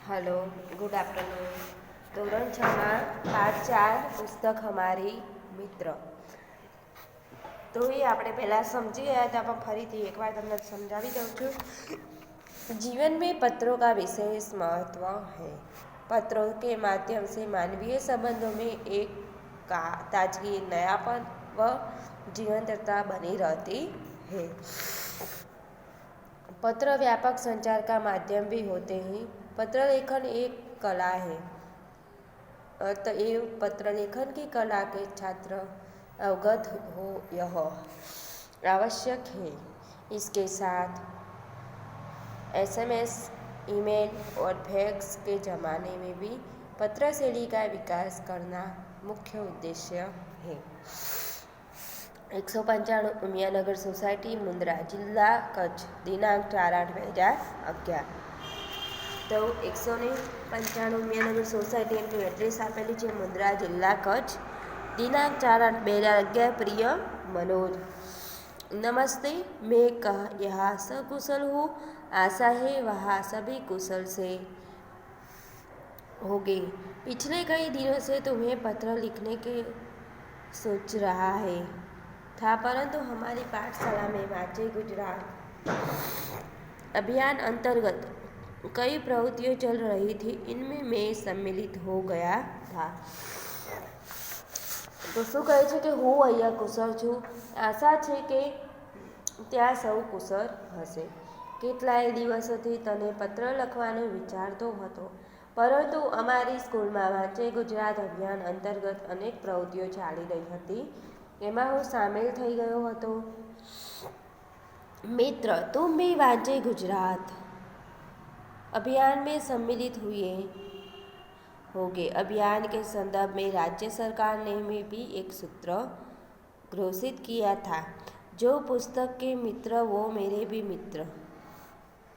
Hello, good afternoon. ધોરણ 6 માં પાઠ 4 પુસ્તક હમારી મિત્ર। તો એ આપણે પહેલાં સમજી ગયા હતા, પણ ફરીથી એકવાર તમને સમજાવી દઉં છું। जीवन में पत्रों का विशेष महत्व है। पत्रों के माध्यम से मानवीय संबंधों में एक ताजगी, नयापन व जीवंतता बनी रहती है। पत्र व्यापक संचार का माध्यम भी होते हैं। पत्र लेखन एक कला है, अतएव पत्र लेखन की कला के छात्र अवगत हो यह आवश्यक है। इसके साथ एसएमएस, ईमेल और फैक्स के ज़माने में भी पत्र शैली का विकास करना मुख्य उद्देश्य है। 195 उमियानगर सोसायटी, मुंद्रा, जिला कच्छ, दिनांक 4/8/2011। तो 195 उमियानगर सोसायटी एमનું એડ્રેસ આપેલું છે, મુંદ્રા, જિલ્લા કચ્છ, दिनांक 4/8/2011। प्रिय मनोज, नमस्ते। मैं यहाँ सकुशल हूँ। आशा है वहाँ सभी कुशल से होंगे। पिछले कई दिनों से तुम्हें पत्र लिखने के सोच रहा है था, परंतु हमारी पाठशाला में वांचे गुजरात अभियान अंतर्गत कई प्रवृत्तियाँ चल रही थी, इनमें मैं सम्मिलित हो गया था। तो શું કહે છે કે હું અહીંયા કુશળ છું। આશા છે કે ત્યાં સૌ કુશળ હશે। કેટલાય દિવસોથી તને પત્ર લખવાનો વિચારતો હતો, પરંતુ અમારી સ્કૂલમાં વાંચે ગુજરાત અભિયાન અંતર્ગત અનેક પ્રવૃત્તિઓ ચાલી રહી હતી, એમાં હું સામેલ થઈ ગયો હતો। मित्र, तुम भी वांचे गुजरात अभियान में सम्मिलित हुए होंगे। अभियान के संदर्भ में राज्य सरकार ने भी एक सूत्र घोषित किया था, जो पुस्तक के मित्र वो मेरे भी मित्र।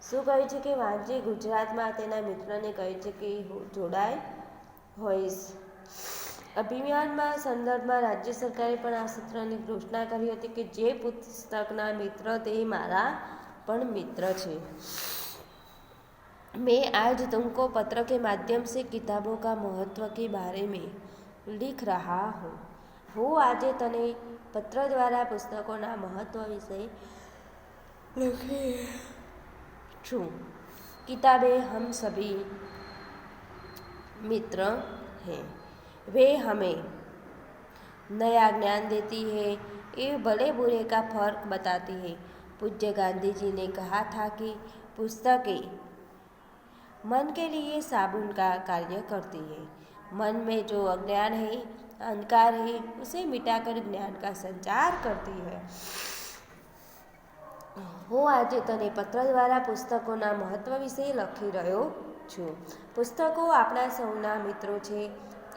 શું કહે છે કે વાંચે ગુજરાતમાં તેના મિત્રને કહે છે કે જોડાય હોઈશ। અભિયાનમાં સંદર્ભમાં રાજ્ય સરકારે પણ આ સૂત્રની ઘોષણા કરી હતી કે જે પુસ્તકના મિત્ર તે મારા પણ મિત્ર છે। मैं आज तुमको पत्र के माध्यम से किताबों का महत्व के बारे में लिख रहा हूँ। હું આજે તને પત્ર દ્વારા પુસ્તકોના મહત્વ વિશે લખી છું। किताबें हम सभी मित्र हैं। वे हमें नया ज्ञान देती है, ये भले बुरे का फर्क बताती है। पूज्य गांधी जी ने कहा था कि पुस्तकें मन के लिए साबुन का कार्य करती है। मन में जो अज्ञान है, अंधकार है, उसे मिटाकर ज्ञान का संचार करती है। હું આજે તને પત્ર દ્વારા પુસ્તકોના મહત્વ વિશે લખી રહ્યો છું। પુસ્તકો આપણા સૌના મિત્રો છે।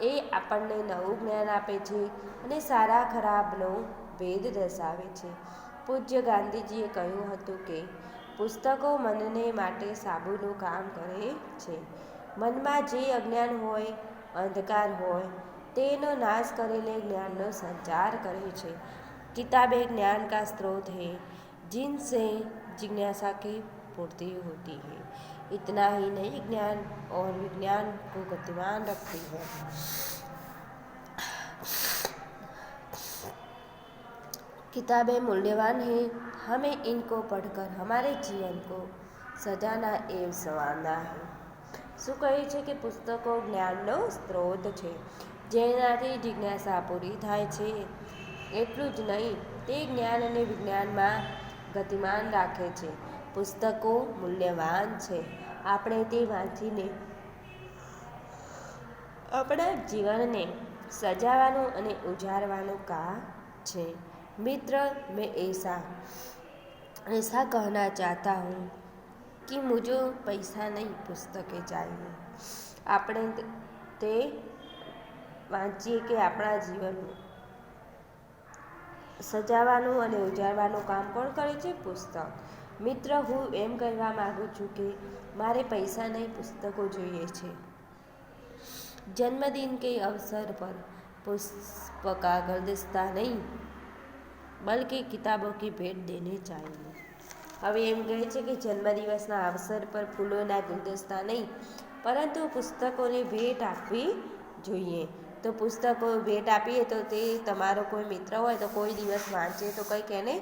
એ આપણને નવું જ્ઞાન આપે છે અને સારા ખરાબનો ભેદ દર્શાવે છે। પૂજ્ય ગાંધીજીએ કહ્યું હતું કે પુસ્તકો મનને માટે સાબુનું કામ કરે છે। મનમાં જે અજ્ઞાન હોય, અંધકાર હોય, તેનો નાશ કરીને જ્ઞાનનો સંચાર કરે છે। किताबें ज्ञान का स्रोत है, जिनसे जिज्ञासा की पूर्ति होती है। इतना ही नहीं, ज्ञान और विज्ञान को गतिमान रखती है। किताबें मूल्यवान हैं, हमें इनको पढ़कर हमारे जीवन को सजाना एवं संवारना है। શું કહે છે કે પુસ્તકો જ્ઞાનનો સ્ત્રોત છે, જેનાથી જિજ્ઞાસા પૂરી થાય છે। એટલું જ નહીં, તે જ્ઞાન અને વિજ્ઞાનમાં ગતિમાન રાખે છે। પુસ્તકો મૂલ્યવાન છે, આપણે તે વાંચીને આપણા જીવનને સજાવવાનું અને ઉજારવાનું કામ છે। मित्र, मैं ऐसा कहना चाहता हूँ कि मुझे पैसा नहीं, पुस्तकें चाहिए। આપણે તે વાંચીએ કે આપણા જીવનને સજાવવાનું અને ઉજારવાનું કામ કોણ કરે છે? પુસ્તક। મિત્ર, હું એમ કહેવા માગું છું કે મારે પૈસા નહીં, પુસ્તકો જોઈએ છે। जन्मदिन के अवसर पर पुष्प का गुलदस्ता नहीं, बल्कि किताबों की भेंट देनी चाहिए। હવે એમ કહે છે કે જન્મદિવસના અવસર પર ફૂલોના ગુલદસ્તા નહીં પરંતુ પુસ્તકોને ભેટ આપવી જોઈએ. તો પુસ્તકો ભેટ આપીએ તો તે તમારો કોઈ મિત્ર હોય તો કોઈ દિવસ વાંચે તો કંઈક એને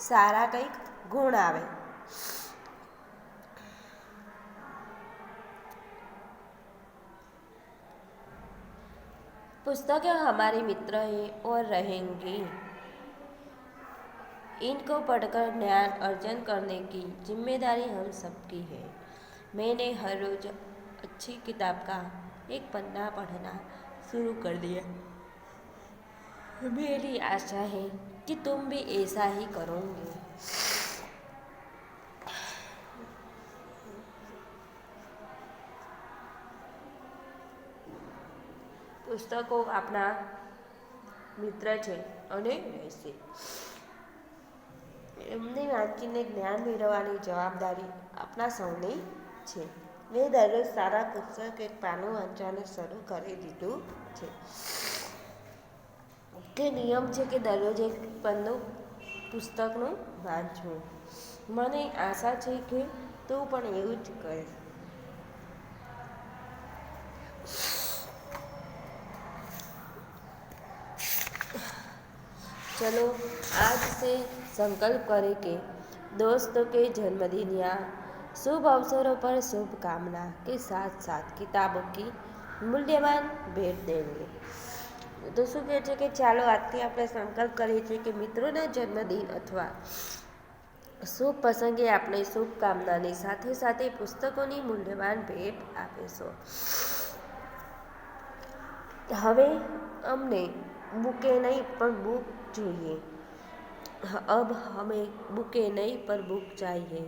સારા કંઈક ગુણ આવે. पुस्तकें हमारे मित्र हैं और रहेंगी. इनको पढ़कर ज्ञान अर्जन करने की जिम्मेदारी हम सबकी है. मैंने हर रोज अच्छी किताब का एक पन्ना पढ़ना शुरू कर दिया. मेरी आशा है कि तुम भी ऐसा ही करोगे. પુસ્તકો આપણા મિત્ર છે અને રહેશે. એમને વાંચીને જ્ઞાન મેળવવાની જવાબદારી આપણા સૌની છે. મેં દરરોજ સારા પુસ્તક એક પાનું વાંચવાનું શરૂ કરી દીધું છે. કે નિયમ છે કે દરરોજ એક પન્નું પુસ્તકનું વાંચવું. મને આશા છે કે તું પણ એવું જ કરીશ. चलो आज से संकल्प करें कि दोस्तों के जन्मदिन या शुभ अवसरों पर शुभकामना के साथ साथ किताबों की मूल्यवान भेट देंगे. તો શું કહે છે કે ચાલો આજથી આપણે સંકલ્પ કરીએ છીએ કે મિત્રોના જન્મદિન અથવા શુભ પ્રસંગે આપણે શુભકામનાની સાથે સાથે પુસ્તકોની મૂલ્યવાન ભેટ આપીશું. હવે અમને बुके नहीं पर बुक चाहिए. अब हमें बुके नहीं पर बुक चाहिए.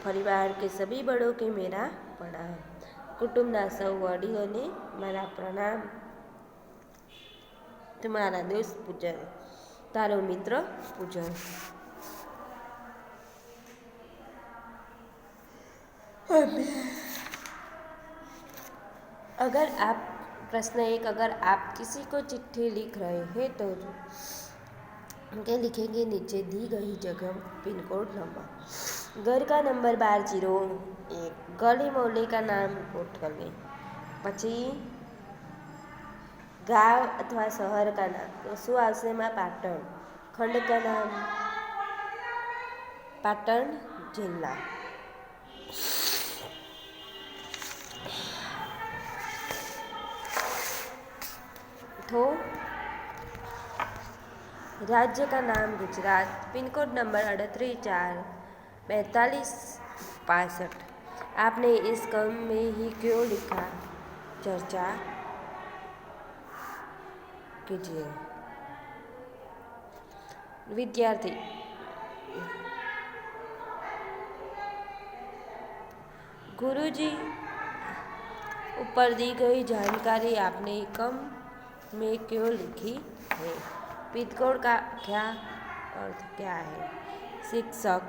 परिवार के सभी बड़ों के मेरा प्रणाम. कुटुंबना सौ वडीलोने मारा प्रणाम. तुम्हारा दोस्त पूजन, तारो मित्र पूजन. अगर आप प्रश्न 1, अगर आप किसी को चिट्ठी लिख रहे हैं तो उनके लिखेंगे नीचे दी गई जगह पिन कोड नंबर, घर का नंबर 1201, गली मोहल्ले का नाम नोट कर लें. પછી गाँव अथवा शहर का नाम तो શું આવશે એમાં પાટણ. खंड का नाम पाटण जिला. तो राज्य का नाम गुजरात, पिन कोड नंबर 384565. आपने इस क्रम में ही क्यों लिखा, चर्चा कीजिए. विद्यार्थी गुरुजी ऊपर दी गई जानकारी आपने कम में क्यों लिखी है. पिनकोड का क्या अर्थ क्या है. शिक्षक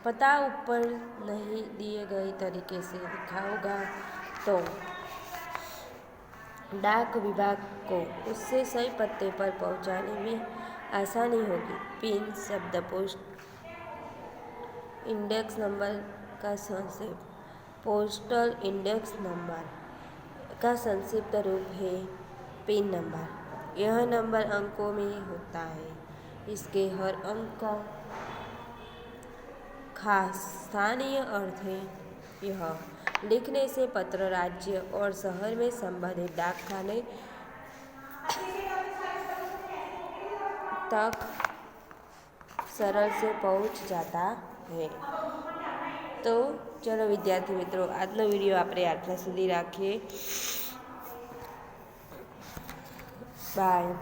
पता ऊपर नहीं दिए गए तरीके से लिखा होगा तो डाक विभाग को उससे सही पत्ते पर पहुंचाने में आसानी होगी. पिन शब्द पोस्ट इंडेक्स नंबर का संक्षिप्त पोस्टल इंडेक्स नंबर का संक्षिप्त रूप है पिन नंबर. यह नंबर अंकों में होता है. इसके हर अंक का खास स्थानीय अर्थ है. यह लिखने से पत्र राज्य और शहर में संबंधित डाकखाने तक सरल से पहुंच जाता है. तो चलो विद्यार्थी मित्रों, આજનો વિડીયો આપણે આટલા સુધી રાખીએ. બાય.